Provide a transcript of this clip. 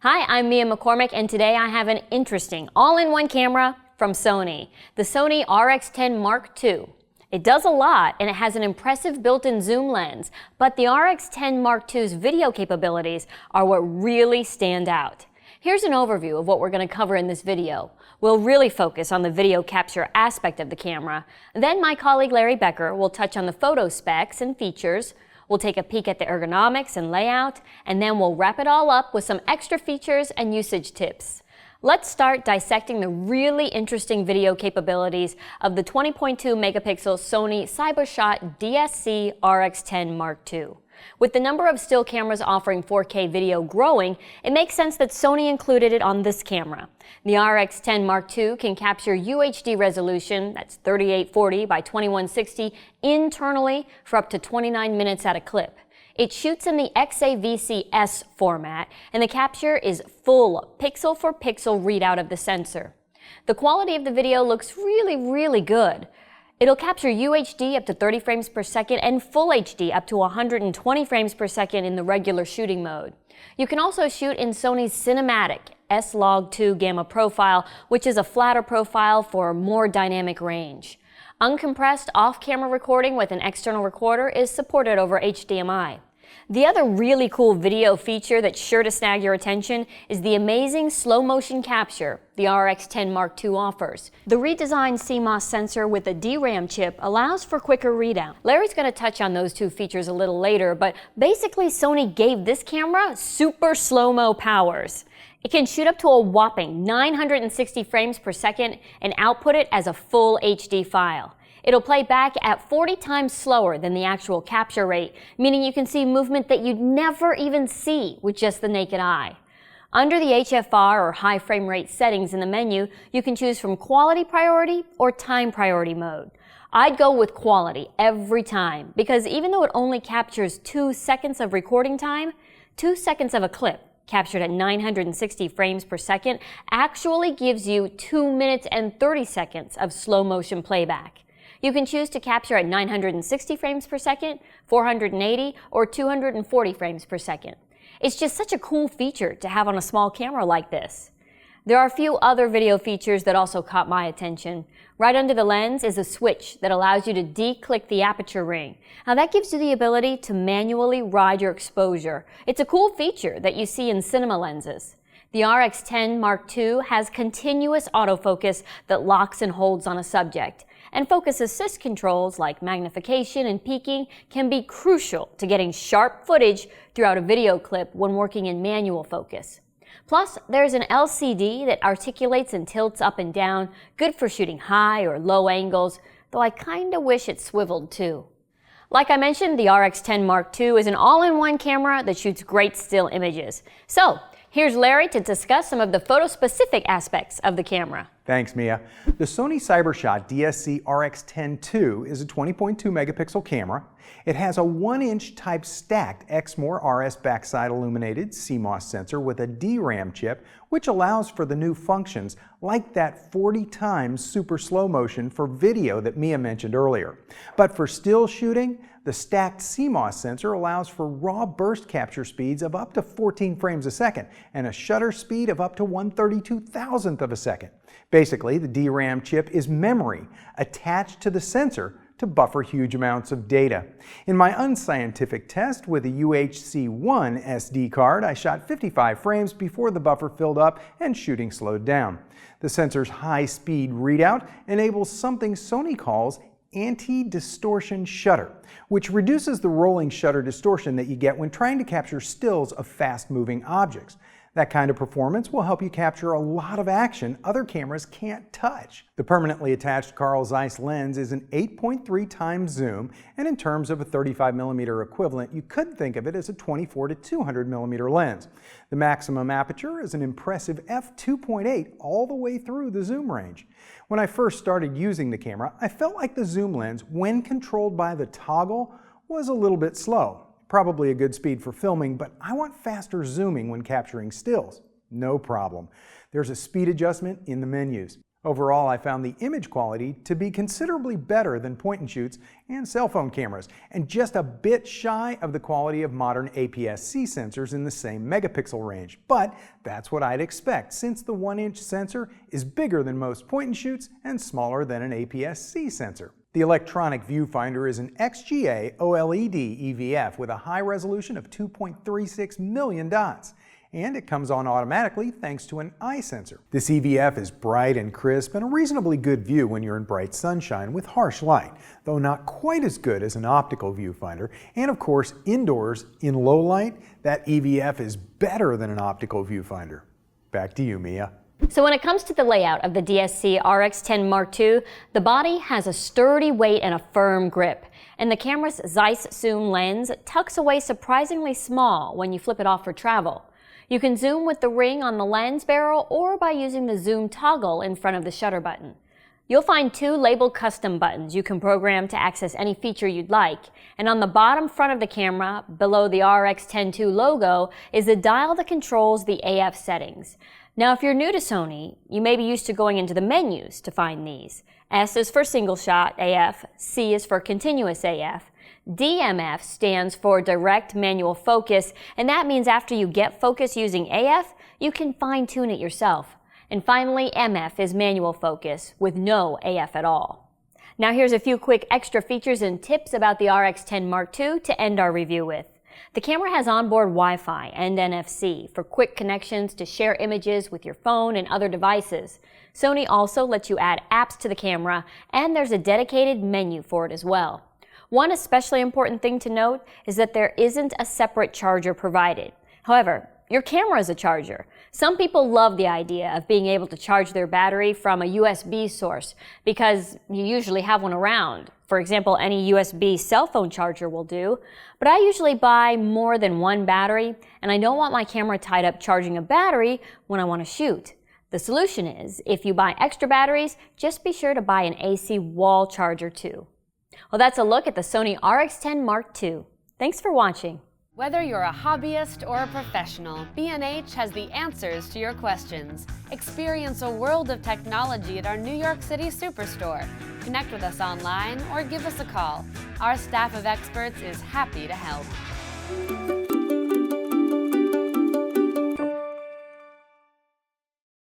Hi, I'm Mia McCormick, and today I have an interesting all-in-one camera from Sony, the Sony RX10 Mark II. It does a lot, and it has an impressive built-in zoom lens, but the RX10 Mark II's video capabilities are what really stand out. Here's an overview of what we're going to cover in this video. We'll really focus on the video capture aspect of the camera. Then my colleague Larry Becker will touch on the photo specs and features. We'll take a peek at the ergonomics and layout, and then we'll wrap it all up with some extra features and usage tips. Let's start dissecting the really interesting video capabilities of the 20.2 megapixel Sony CyberShot DSC-RX10 Mark II. With the number of still cameras offering 4K video growing, it makes sense that Sony included it on this camera. The RX10 Mark II can capture UHD resolution, that's 3840 by 2160, internally for up to 29 minutes at a clip. It shoots in the XAVC-S format, and the capture is full pixel for pixel readout of the sensor. The quality of the video looks really good. It'll capture UHD up to 30 frames per second and Full HD up to 120 frames per second in the regular shooting mode. You can also shoot in Sony's cinematic S-Log2 Gamma profile, which is a flatter profile for more dynamic range. Uncompressed off-camera recording with an external recorder is supported over HDMI. The other really cool video feature that's sure to snag your attention is the amazing slow motion capture the RX10 Mark II offers. The redesigned CMOS sensor with a DRAM chip allows for quicker readout. Larry's going to touch on those two features a little later, but basically Sony gave this camera super slow-mo powers. It can shoot up to a whopping 960 frames per second and output it as a full HD file. It'll play back at 40 times slower than the actual capture rate, meaning you can see movement that you'd never even see with just the naked eye. Under the HFR or high frame rate settings in the menu, you can choose from quality priority or time priority mode. I'd go with quality every time, because even though it only captures 2 seconds of recording time, 2 seconds of a clip captured at 960 frames per second actually gives you 2 minutes and 30 seconds of slow motion playback. You can choose to capture at 960 frames per second, 480, or 240 frames per second. It's just such a cool feature to have on a small camera like this. There are a few other video features that also caught my attention. Right under the lens is a switch that allows you to de-click the aperture ring. Now that gives you the ability to manually ride your exposure. It's a cool feature that you see in cinema lenses. The RX10 Mark II has continuous autofocus that locks and holds on a subject. And focus assist controls like magnification and peaking can be crucial to getting sharp footage throughout a video clip when working in manual focus. Plus, there's an LCD that articulates and tilts up and down, good for shooting high or low angles, though I kinda wish it swiveled too. Like I mentioned, the RX10 Mark II is an all-in-one camera that shoots great still images. So, here's Larry to discuss some of the photo-specific aspects of the camera. Thanks, Mia. The Sony CyberShot DSC-RX10 II is a 20.2 megapixel camera. It has a 1-inch type stacked Exmor RS backside illuminated CMOS sensor with a DRAM chip, which allows for the new functions like that 40 times super slow motion for video that Mia mentioned earlier. But for still shooting, the stacked CMOS sensor allows for raw burst capture speeds of up to 14 frames a second and a shutter speed of up to 1/32,000th of a second. Basically, the DRAM chip is memory attached to the sensor to buffer huge amounts of data. In my unscientific test with a UHC-1 SD card, I shot 55 frames before the buffer filled up and shooting slowed down. The sensor's high-speed readout enables something Sony calls anti-distortion shutter, which reduces the rolling shutter distortion that you get when trying to capture stills of fast-moving objects. That kind of performance will help you capture a lot of action other cameras can't touch. The permanently attached Carl Zeiss lens is an 8.3 times zoom, and in terms of a 35mm equivalent, you could think of it as a 24 to 200mm lens. The maximum aperture is an impressive f2.8 all the way through the zoom range. When I first started using the camera, I felt like the zoom lens, when controlled by the toggle, was a little bit slow. Probably a good speed for filming, but I want faster zooming when capturing stills. No problem. There's a speed adjustment in the menus. Overall, I found the image quality to be considerably better than point-and-shoots and cell phone cameras, and just a bit shy of the quality of modern APS-C sensors in the same megapixel range. But that's what I'd expect, since the 1-inch sensor is bigger than most point-and-shoots and smaller than an APS-C sensor. The electronic viewfinder is an XGA OLED EVF with a high resolution of 2.36 million dots. And it comes on automatically thanks to an eye sensor. This EVF is bright and crisp and a reasonably good view when you're in bright sunshine with harsh light, though not quite as good as an optical viewfinder. And of course, indoors in low light, that EVF is better than an optical viewfinder. Back to you, Mia. So when it comes to the layout of the DSC-RX10 Mark II, the body has a sturdy weight and a firm grip. And the camera's Zeiss zoom lens tucks away surprisingly small when you flip it off for travel. You can zoom with the ring on the lens barrel or by using the zoom toggle in front of the shutter button. You'll find two labeled custom buttons you can program to access any feature you'd like. And on the bottom front of the camera, below the RX10 II logo, is a dial that controls the AF settings. Now, if you're new to Sony, you may be used to going into the menus to find these. S is for single shot AF, C is for continuous AF. DMF stands for direct manual focus, and that means after you get focus using AF, you can fine-tune it yourself. And finally, MF is manual focus with no AF at all. Now here's a few quick extra features and tips about the RX10 Mark II to end our review with. The camera has onboard Wi-Fi and NFC for quick connections to share images with your phone and other devices. Sony also lets you add apps to the camera, and there's a dedicated menu for it as well. One especially important thing to note is that there isn't a separate charger provided. However, your camera is a charger. Some people love the idea of being able to charge their battery from a USB source because you usually have one around. For example, any USB cell phone charger will do. But I usually buy more than one battery, and I don't want my camera tied up charging a battery when I want to shoot. The solution is, if you buy extra batteries, just be sure to buy an AC wall charger too. Well, that's a look at the Sony RX10 Mark II. Thanks for watching. Whether you're a hobbyist or a professional, B&H has the answers to your questions. Experience a world of technology at our New York City Superstore. Connect with us online or give us a call. Our staff of experts is happy to help.